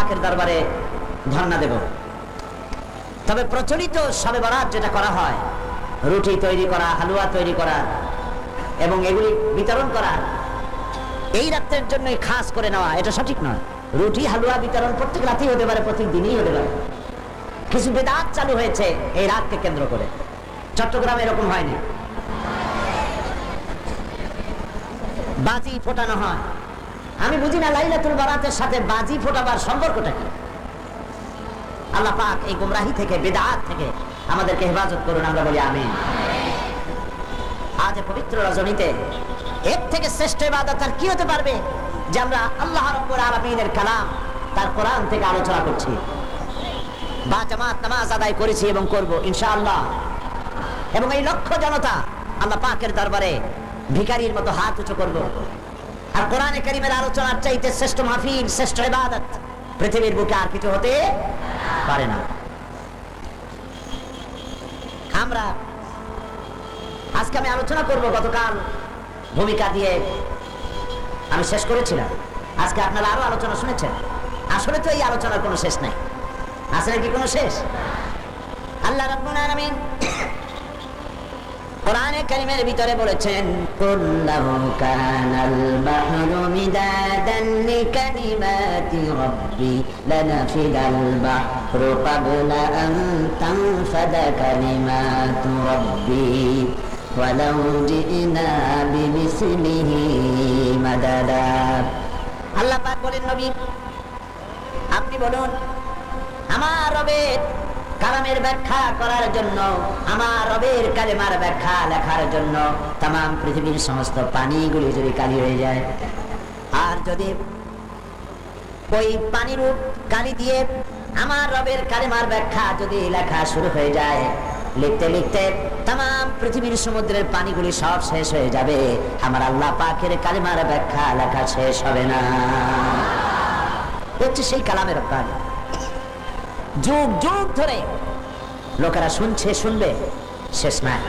পাকের দরবারে ধর্ণা দেব। তবে প্রচলিত শবে বরাত যেটা করা হয়, রুটি তৈরি করা, হালুয়া তৈরি করা এবং এগুলি বিতরণ করা, এই রাত্রের জন্যই খাস করে নেওয়া, এটা সঠিক নয়। রুটি হালুয়া বিতরণ প্রত্যেক রাতেই হতে পারে, প্রত্যেক দিনই হতে পারে। কিছু বিদআত চালু হয়েছে এই রাতকে কেন্দ্র করে। চট্টগ্রামে এরকম হয়নি। বাজি ফোটানো হয়। আমি বুঝি না লাইলাতুল বারাতের সাথে বাজি ফোটাবার সম্পর্কটা কি। আল্লাহ পাক এই গুমরাহি থেকে, বিদআত থেকে আমাদেরকে হেফাজত করুন, আমরা বলি আমিন। আজ পবিত্র রজনীতে এর থেকে শ্রেষ্ঠ ইবাদত আর কি হতে পারবে যে আমরা আল্লাহ রাব্বুল আলামিনের কালাম, তার কোরআন থেকে আলোচনা করছি, বা জামাত নামাজ আদায় করেছি এবং করব ইনশাআল্লাহ। এবং এই লক্ষ জনতা আল্লাহ পাকের দরবারে ভিখারির মতো হাত উঁচু করব। আর কোরআনে কারীমের আলোচনার চাইতে শ্রেষ্ঠ মাহফিল, শ্রেষ্ঠ ইবাদত পৃথিবীর বুকে আর কিছু হতে পারে না। আমরা আজকে আমি আলোচনা করব, গতকাল ভূমিকা দিয়ে আমি শেষ করেছিলাম। আজকে আপনারা আরো আলোচনা শুনেছেন। আসলে তো এই আলোচনার কোনো শেষ নাই। আছে নাকি কোনো শেষ? আল্লাহ রাব্বুল আলামিন কোরআনে কারীমের ভিতরে বলেছেন, কুল্লাহু কানাল বাহরু মিদাদান লিকালিমাতি রাব্বি লানাফিদাল বাহরু ক্বাবলা আন তানফাদা কালিমাতু রাব্বি ওয়ালাউ জিনা বিমিসলিহি মাদাদা। আল্লাহ পাক বলেন, নবী আপনি বলুন, আমার রবের কালামের ব্যাখ্যা করার জন্য, আমার রবের কালেমার ব্যাখ্যা লেখার জন্য তামাম পৃথিবীর সমস্ত পানিগুলি যদি কালি হয়ে যায়, আর যদি ওই পানিরূপ কালি দিয়ে আমার রবের কালেমার ব্যাখ্যা যদি লেখা শুরু হয়ে যায়, লিখতে লিখতে তামাম পৃথিবীর সমুদ্রের পানিগুলি সব শেষ হয়ে যাবে, আমার আল্লাহ পাকের কালেমার ব্যাখ্যা লেখা শেষ হবে না। হচ্ছে সেই কালামের প্রাণ। যুগ যুগ ধরে লোকেরা শুনছে, শুনবে, শেষ নাই।